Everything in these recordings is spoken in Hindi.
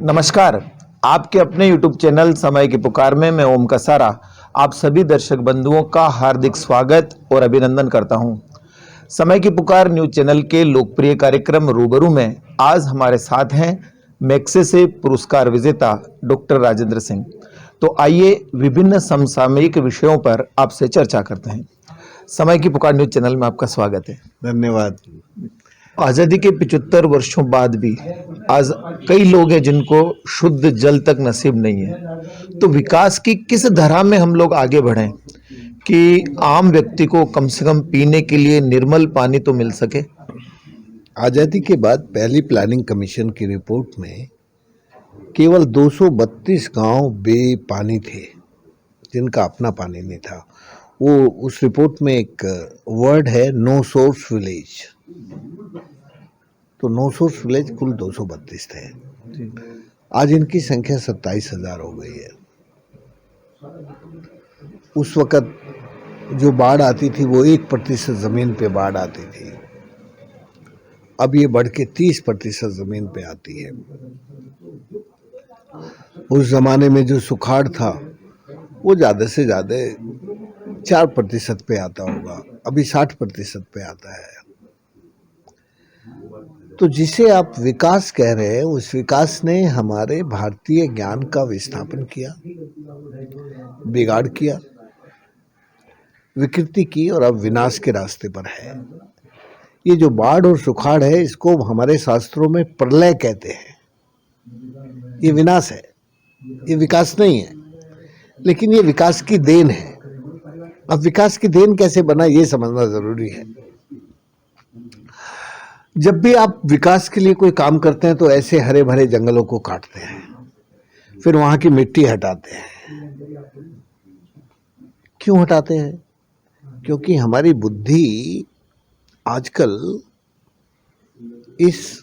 नमस्कार। आपके अपने YouTube चैनल समय की पुकार में मैं ओम कसारा आप सभी दर्शक बंधुओं का हार्दिक स्वागत और अभिनंदन करता हूं। समय की पुकार न्यूज चैनल के लोकप्रिय कार्यक्रम रूबरू में आज हमारे साथ हैं मैग्सेसे पुरस्कार विजेता डॉक्टर राजेंद्र सिंह। तो आइए विभिन्न समसामयिक विषयों पर आपसे चर्चा करते हैं। समय की पुकार न्यूज चैनल में आपका स्वागत है। धन्यवाद। आज़ादी के 75 वर्षों बाद भी आज कई लोग हैं जिनको शुद्ध जल तक नसीब नहीं है। तो विकास की किस धारा में हम लोग आगे बढ़ें कि आम व्यक्ति को कम से कम पीने के लिए निर्मल पानी तो मिल सके। आज़ादी के बाद पहली प्लानिंग कमीशन की रिपोर्ट में केवल 232 गांव बेपानी थे जिनका अपना पानी नहीं था। वो उस रिपोर्ट में एक वर्ड है नो सोर्स विलेज। तो नो सोर्स विलेज कुल 232 थे। आज इनकी संख्या 27,000 हो गई है। उस वक़्त जो बाढ़ आती थी वो 1% ज़मीन पे बाढ़ आती थी। अब ये बढ़ के 30% ज़मीन पे आती है। उस ज़माने में जो सुखाड़ था वो ज़्यादा से ज़्यादा 4% पे आता होगा, अभी 60% पे आता है। तो जिसे आप विकास कह रहे हैं उस विकास ने हमारे भारतीय ज्ञान का विस्थापन किया, बिगाड़ किया, विकृति की और अब विनाश के रास्ते पर है। ये जो बाढ़ और सुखाड़ है इसको हमारे शास्त्रों में प्रलय कहते हैं। ये विनाश है, ये विकास नहीं है, लेकिन ये विकास की देन है। अब विकास की देन कैसे बना ये समझना जरूरी है। जब भी आप विकास के लिए कोई काम करते हैं तो ऐसे हरे भरे जंगलों को काटते हैं, फिर वहां की मिट्टी हटाते हैं। क्यों हटाते हैं? क्योंकि हमारी बुद्धि आजकल इस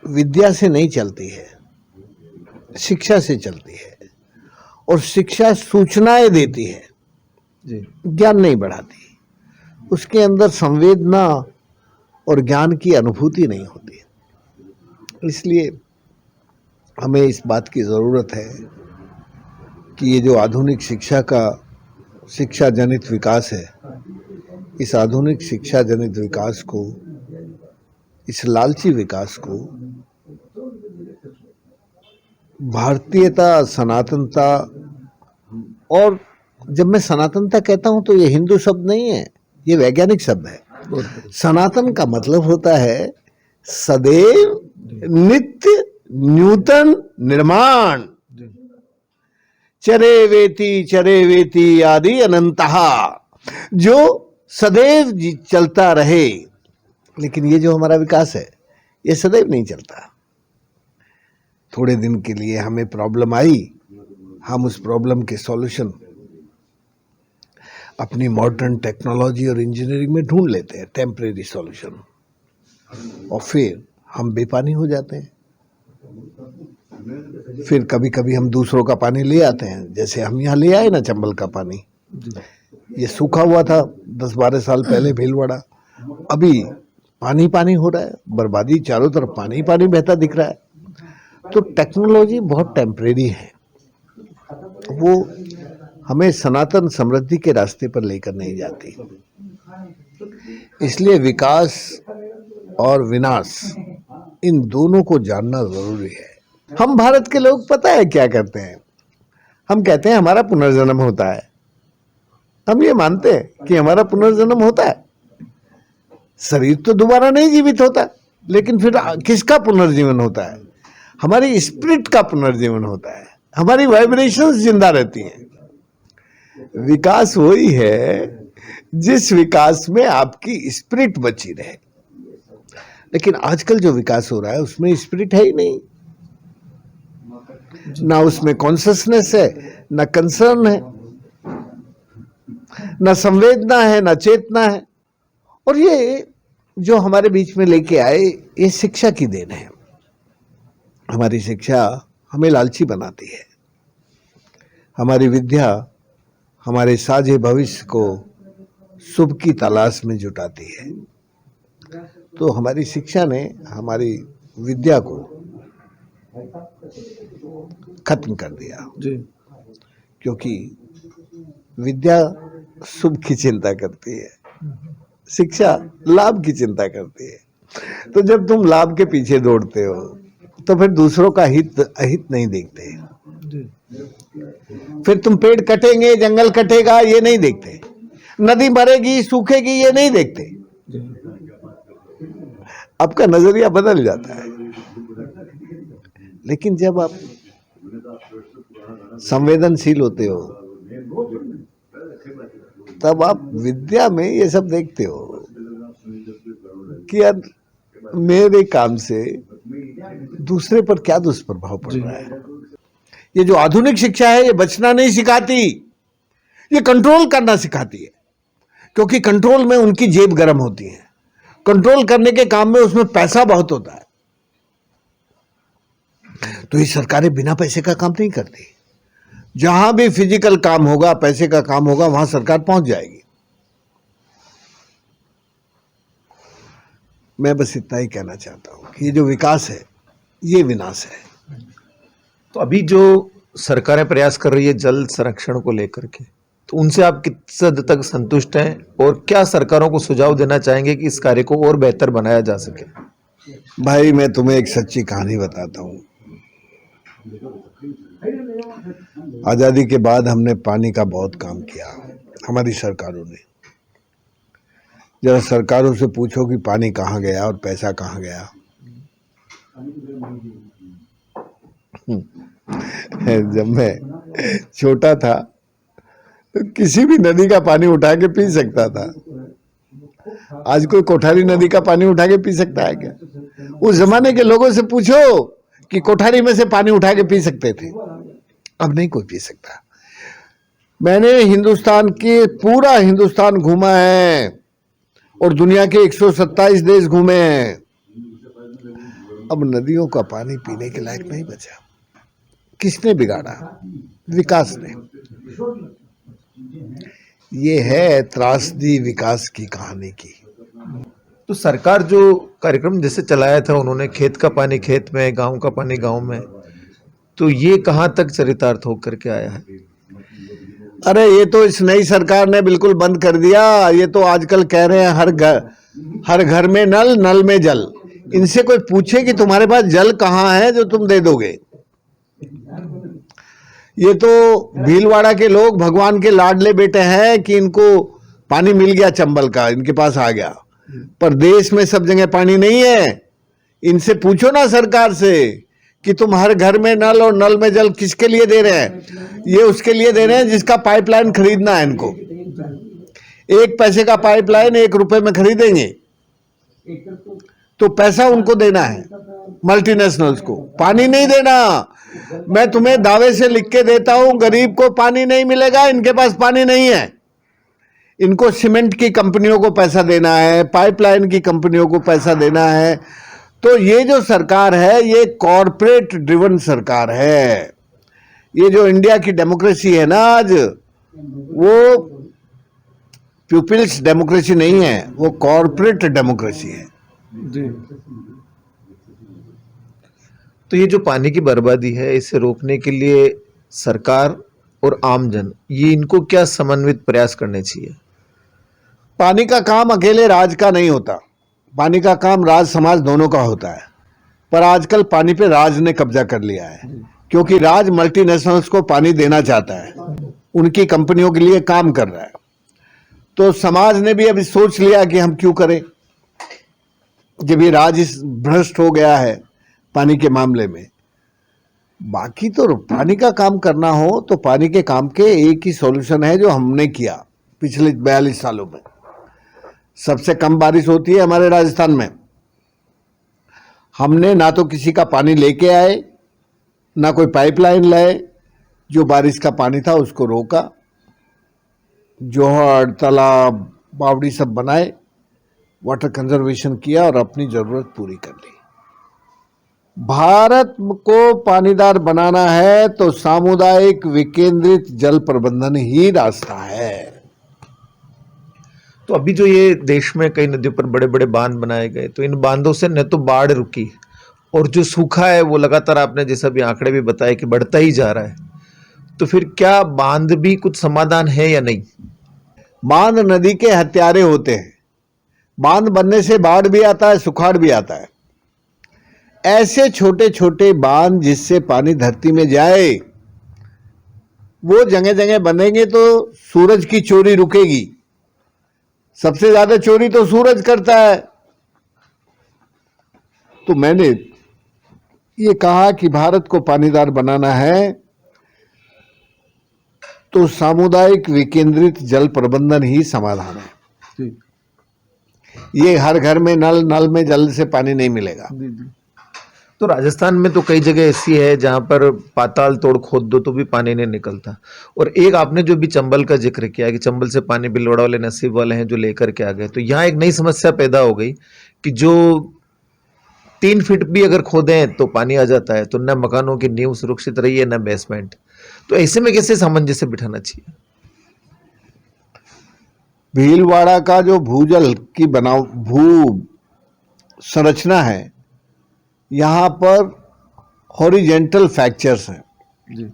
विद्या से नहीं चलती है, शिक्षा से चलती है। और शिक्षा सूचनाएं देती है, ज्ञान नहीं बढ़ाती। उसके अंदर संवेदना और ज्ञान की अनुभूति नहीं होती। इसलिए हमें इस बात की ज़रूरत है कि ये जो आधुनिक शिक्षा जनित विकास है, इस आधुनिक शिक्षा जनित विकास को, इस लालची विकास को भारतीयता, सनातनता, और जब मैं सनातनता कहता हूं तो ये हिंदू शब्द नहीं है, ये वैज्ञानिक शब्द है। सनातन का मतलब होता है सदैव, नित्य, नूतन, निर्माण। चरे वेति आदि अनंतः, जो सदैव चलता रहे। लेकिन ये जो हमारा विकास है ये सदैव नहीं चलता। थोड़े दिन के लिए हमें प्रॉब्लम आई, हम उस प्रॉब्लम के सॉल्यूशन अपनी मॉडर्न टेक्नोलॉजी और इंजीनियरिंग में ढूंढ लेते हैं, टेम्परेरी सॉल्यूशन, और फिर हम बेपानी हो जाते हैं। फिर कभी कभी हम दूसरों का पानी ले आते हैं, जैसे हम यहाँ ले आए ना चंबल का पानी। ये सूखा हुआ था 10-12 साल पहले भीलवाड़ा, अभी पानी पानी हो रहा है, बर्बादी, चारों तरफ पानी पानी बहता दिख रहा है। तो टेक्नोलॉजी बहुत टेम्परेरी है, वो हमें सनातन समृद्धि के रास्ते पर लेकर नहीं जाती। इसलिए विकास और विनाश, इन दोनों को जानना जरूरी है। हम भारत के लोग पता है क्या करते हैं? हम कहते हैं हमारा पुनर्जन्म होता है। हम ये मानते हैं कि हमारा पुनर्जन्म होता है। शरीर तो दोबारा नहीं जीवित होता, लेकिन फिर किसका पुनर्जीवन होता है? हमारी स्पिरिट का पुनर्जीवन होता है, हमारी वाइब्रेशंस जिंदा रहती हैं। विकास वही है जिस विकास में आपकी स्पिरिट बची रहे। लेकिन आजकल जो विकास हो रहा है उसमें स्पिरिट है ही नहीं, ना उसमें कॉन्शियसनेस है, ना कंसर्न है, ना संवेदना है, ना चेतना है। और ये जो हमारे बीच में लेके आए ये शिक्षा की देन है। हमारी शिक्षा हमें लालची बनाती है, हमारी विद्या हमारे साझे भविष्य को शुभ की तलाश में जुटाती है। तो हमारी शिक्षा ने हमारी विद्या को खत्म कर दिया, जी क्योंकि विद्या सुख की चिंता करती है, शिक्षा लाभ की चिंता करती है। तो जब तुम लाभ के पीछे दौड़ते हो तो फिर दूसरों का हित अहित नहीं देखते, जी फिर तुम पेड़ कटेंगे, जंगल कटेगा, ये नहीं देखते, नदी मरेगी, सूखेगी, ये नहीं देखते। आपका नजरिया बदल जाता है। लेकिन जब आप संवेदनशील होते हो तब आप विद्या में ये सब देखते हो कि यार मेरे काम से दूसरे पर क्या दुष्प्रभाव पड़ रहा है। ये जो आधुनिक शिक्षा है ये बचना नहीं सिखाती, ये कंट्रोल करना सिखाती है, क्योंकि कंट्रोल में उनकी जेब गर्म होती है। कंट्रोल करने के काम में उसमें पैसा बहुत होता है। तो ये सरकारें बिना पैसे का काम नहीं करती। जहां भी फिजिकल काम होगा, पैसे का काम होगा, वहां सरकार पहुंच जाएगी। मैं बस इतना ही कहना चाहता हूं कि ये जो विकास है ये विनाश है। तो अभी जो सरकारें प्रयास कर रही है जल संरक्षण को लेकर के, तो उनसे आप किस हद तक संतुष्ट हैं और क्या सरकारों को सुझाव देना चाहेंगे कि इस कार्य को और बेहतर बनाया जा सके? भाई मैं तुम्हें एक सच्ची कहानी बताता हूं। आजादी के बाद हमने पानी का बहुत काम किया, हमारी सरकारों ने। जरा सरकारों से पूछो कि पानी कहाँ गया और पैसा कहाँ गया। जब मैं छोटा था तो किसी भी नदी का पानी उठा के पी सकता था। आज कोई कोठारी नदी का पानी उठा के पी सकता है क्या? उस जमाने के लोगों से पूछो कि कोठारी में से पानी उठा के पी सकते थे। अब नहीं कोई पी सकता। मैंने हिंदुस्तान के पूरा हिंदुस्तान घूमा है और दुनिया के 127 देश घूमे हैं। अब नदियों का पानी पीने के लायक नहीं बचा। किसने बिगाड़ा? विकास ने। ये है त्रासदी विकास की कहानी की। तो सरकार जो कार्यक्रम जैसे चलाया था उन्होंने, खेत का पानी खेत में, गांव का पानी गांव में, तो ये कहां तक चरितार्थ होकर के आया है? अरे ये तो इस नई सरकार ने बिल्कुल बंद कर दिया। ये तो आजकल कह रहे हैं हर घर में नल, नल में जल। इनसे कोई पूछे कि तुम्हारे पास जल कहाँ है जो तुम दे दोगे? ये तो भीलवाड़ा के लोग भगवान के लाडले बेटे हैं कि इनको पानी मिल गया चंबल का, इनके पास आ गया। पर देश में सब जगह पानी नहीं है। इनसे पूछो ना सरकार से कि तुम हर घर में नल और नल में जल किसके लिए दे रहे हैं? ये उसके लिए दे रहे हैं जिसका पाइपलाइन खरीदना है इनको। 1 पैसे का पाइपलाइन 1 रुपए में खरीदेंगे तो पैसा उनको देना है मल्टीनेशनल्स को, पानी नहीं देना। मैं तुम्हें दावे से लिख के देता हूं, गरीब को पानी नहीं मिलेगा। इनके पास पानी नहीं है। इनको सीमेंट की कंपनियों को पैसा देना है, पाइपलाइन की कंपनियों को पैसा देना है। तो ये जो सरकार है ये कॉरपोरेट ड्रिवन सरकार है। ये जो इंडिया की डेमोक्रेसी है ना आज, वो पीपल्स डेमोक्रेसी नहीं है, वो कॉरपोरेट डेमोक्रेसी है। जी। तो ये जो पानी की बर्बादी है, इसे रोकने के लिए सरकार और आमजन, ये इनको क्या समन्वित प्रयास करने चाहिए? पानी का काम अकेले राज का नहीं होता। पानी का काम राज समाज दोनों का होता है। पर आजकल पानी पे राज ने कब्जा कर लिया है, क्योंकि राज मल्टीनेशनल्स को पानी देना चाहता है, उनकी कंपनियों के लिए काम कर रहा है। तो समाज ने भी अभी सोच लिया कि हम क्यों करें, जब ये राज इस भ्रष्ट हो गया है पानी के मामले में। बाकी तो पानी का काम करना हो तो पानी के काम के एक ही सॉल्यूशन है जो हमने किया पिछले 42 सालों में। सबसे कम बारिश होती है हमारे राजस्थान में। हमने ना तो किसी का पानी लेके आए, ना कोई पाइपलाइन लाए। जो बारिश का पानी था उसको रोका, जोहड़, तालाब, बावड़ी सब बनाए, वाटर कंजर्वेशन किया और अपनी जरूरत पूरी कर ली। भारत को पानीदार बनाना है तो सामुदायिक विकेंद्रित जल प्रबंधन ही रास्ता है। तो अभी जो ये देश में कई नदियों पर बड़े बड़े बांध बनाए गए, तो इन बांधों से न तो बाढ़ रुकी और जो सूखा है वो लगातार आपने जैसा भी आंकड़े भी बताए कि बढ़ता ही जा रहा है, तो फिर क्या बांध भी कुछ समाधान है या नहीं? बांध नदी के हत्यारे होते हैं। बांध बनने से बाढ़ भी आता है, सुखाड़ भी आता है। ऐसे छोटे छोटे बांध जिससे पानी धरती में जाए, वो जगह जगह बनेंगे तो सूरज की चोरी रुकेगी। सबसे ज्यादा चोरी तो सूरज करता है। तो मैंने ये कहा कि भारत को पानीदार बनाना है तो सामुदायिक विकेंद्रित जल प्रबंधन ही समाधान है। ये हर घर में नल में जल से पानी नहीं मिलेगा। तो राजस्थान में तो कई जगह ऐसी है जहां पर पाताल तोड़ खोद दो तो भी पानी नहीं निकलता। और एक आपने जो भी चंबल का जिक्र किया कि चंबल से पानी बिलवाड़ा वाले नसीब वाले हैं जो लेकर के आ गए, तो यहाँ एक नई समस्या पैदा हो गई कि जो 3 फीट भी अगर खोदें तो पानी आ जाता है, तो न मकानों की नींव सुरक्षित रही है न बेसमेंट। तो ऐसे में कैसे सामंजस्य बिठाना चाहिए? भीलवाड़ा का जो भूजल की भू संरचना है, यहाँ पर हॉरिजेंटल फ्रैक्चर्स हैं जी।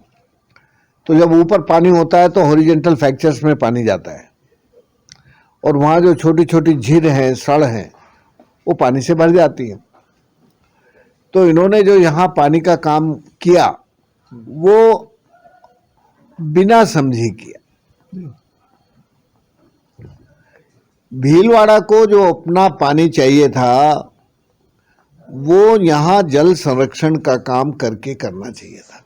तो जब ऊपर पानी होता है तो हॉरिजेंटल फ्रैक्चर्स में पानी जाता है, और वहाँ जो छोटी छोटी झील हैं, सड़ हैं, वो पानी से भर जाती है। तो इन्होंने जो यहाँ पानी का काम किया वो बिना समझे किया। भीलवाड़ा को जो अपना पानी चाहिए था वो यहाँ जल संरक्षण का काम करके करना चाहिए था।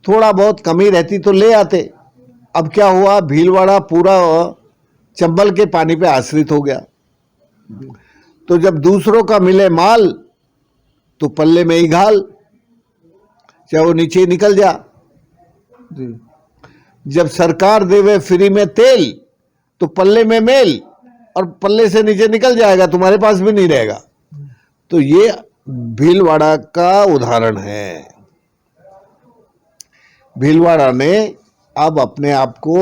थोड़ा बहुत कमी रहती तो ले आते। अब क्या हुआ, भीलवाड़ा पूरा चंबल के पानी पे आश्रित हो गया। तो जब दूसरों का मिले माल तो पल्ले में ही घाल, चाहे वो नीचे निकल जा। जब सरकार देवे फ्री में तेल तो पल्ले में मेल, और पल्ले से नीचे निकल जाएगा, तुम्हारे पास भी नहीं रहेगा। तो ये भीलवाड़ा का उदाहरण है। भीलवाड़ा ने अब अपने आप को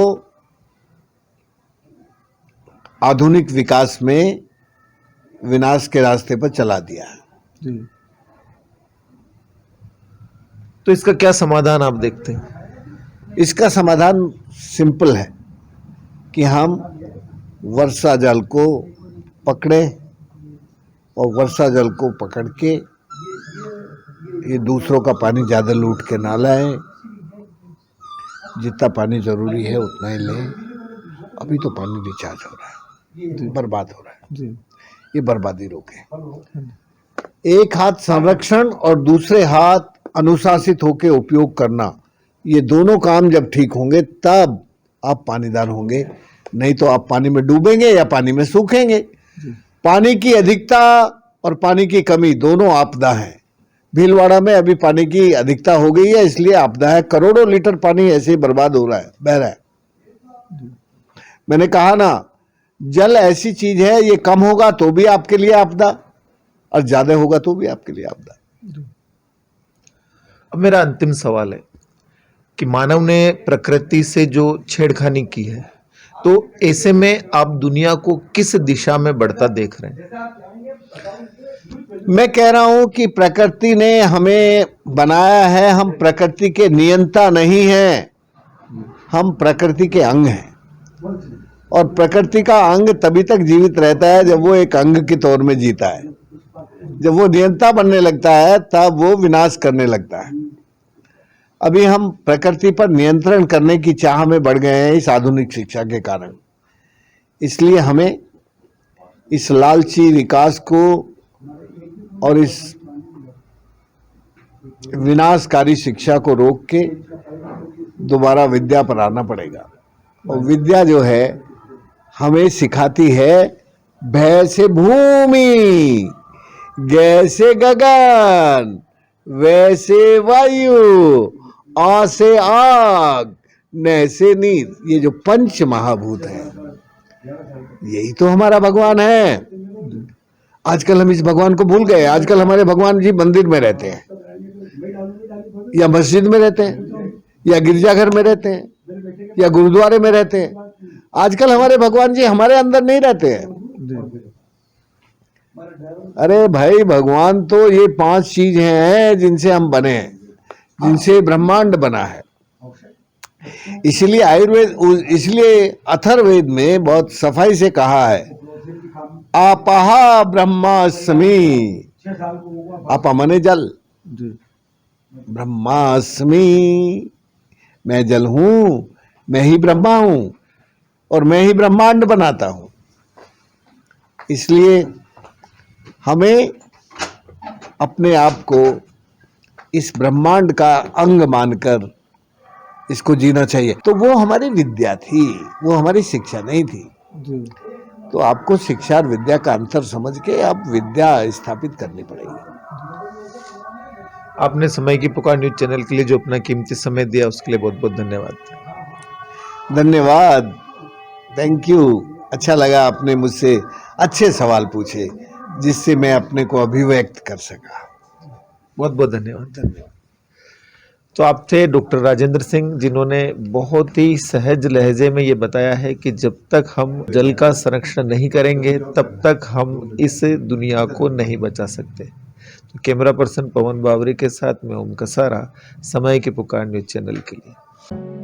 आधुनिक विकास में विनाश के रास्ते पर चला दिया है। तो इसका क्या समाधान आप देखते हैं? इसका समाधान सिंपल है कि हम वर्षा जल को पकड़े, और वर्षा जल को पकड़ के ये दूसरों का पानी ज़्यादा लूट के ना लाए। जितना पानी ज़रूरी है उतना ही लें। अभी तो पानी रिचार्ज हो रहा है, बर्बाद हो रहा है। ये बर्बादी रोके। एक हाथ संरक्षण और दूसरे हाथ अनुशासित होकर उपयोग करना, ये दोनों काम जब ठीक होंगे तब आप पानीदार होंगे। नहीं तो आप पानी में डूबेंगे या पानी में सूखेंगे। पानी की अधिकता और पानी की कमी दोनों आपदा है। भीलवाड़ा में अभी पानी की अधिकता हो गई है, इसलिए आपदा है। करोड़ों लीटर पानी ऐसे ही बर्बाद हो रहा है, बह रहा है। मैंने कहा ना, जल ऐसी चीज है, ये कम होगा तो भी आपके लिए आपदा, और ज्यादा होगा तो भी आपके लिए आपदा। अब मेरा अंतिम सवाल है कि मानव ने प्रकृति से जो छेड़खानी की है, तो ऐसे में आप दुनिया को किस दिशा में बढ़ता देख रहे हैं? मैं कह रहा हूं कि प्रकृति ने हमें बनाया है, हम प्रकृति के नियंता नहीं हैं, हम प्रकृति के अंग हैं। और प्रकृति का अंग तभी तक जीवित रहता है जब वो एक अंग के तौर में जीता है। जब वो नियंता बनने लगता है तब वो विनाश करने लगता है। अभी हम प्रकृति पर नियंत्रण करने की चाह में बढ़ गए हैं इस आधुनिक शिक्षा के कारण। इसलिए हमें इस लालची विकास को और इस विनाशकारी शिक्षा को रोक के दोबारा विद्या पर आना पड़ेगा। और विद्या जो है हमें सिखाती है भय से भूमि, गै से गगन, वैसे वायु, आ से आग, न से नीर। ये जो पंच महाभूत है, यही तो हमारा भगवान है। आजकल हम इस भगवान को भूल गए। आजकल हमारे भगवान जी मंदिर में रहते हैं, या मस्जिद में रहते हैं, या गिरजाघर में रहते हैं, या गुरुद्वारे में रहते हैं। आजकल हमारे भगवान जी हमारे अंदर नहीं रहते हैं। अरे भाई, भगवान तो ये 5 चीजें हैं जिनसे हम बने हैं, जिनसे ब्रह्मांड बना है। इसलिए अथर्ववेद में बहुत सफाई से कहा है, आपहा ब्रह्मास्मि। आपा माने जल, ब्रह्मास्मि, मैं जल हूं, मैं ही ब्रह्मा हूं और मैं ही ब्रह्मांड बनाता हूं। इसलिए हमें अपने आप को इस ब्रह्मांड का अंग मानकर इसको जीना चाहिए। तो वो हमारी विद्या थी, वो हमारी शिक्षा नहीं थी। तो आपको शिक्षा और विद्या का अंतर समझ के आप विद्या स्थापित करनी पड़ेगी। आपने समय की पुकार न्यूज चैनल के लिए जो अपना कीमती समय दिया उसके लिए बहुत बहुत धन्यवाद। धन्यवाद, थैंक यू। अच्छा लगा आपने मुझसे अच्छे सवाल पूछे जिससे मैं अपने को अभिव्यक्त कर सका। बहुत बहुत धन्यवाद। तो आप थे डॉक्टर राजेंद्र सिंह, जिन्होंने बहुत ही सहज लहजे में ये बताया है कि जब तक हम जल का संरक्षण नहीं करेंगे तब तक हम इस दुनिया को नहीं बचा सकते। तो कैमरा पर्सन पवन बावरी के साथ मैं ओम कसारा, समय की पुकार न्यूज चैनल के लिए।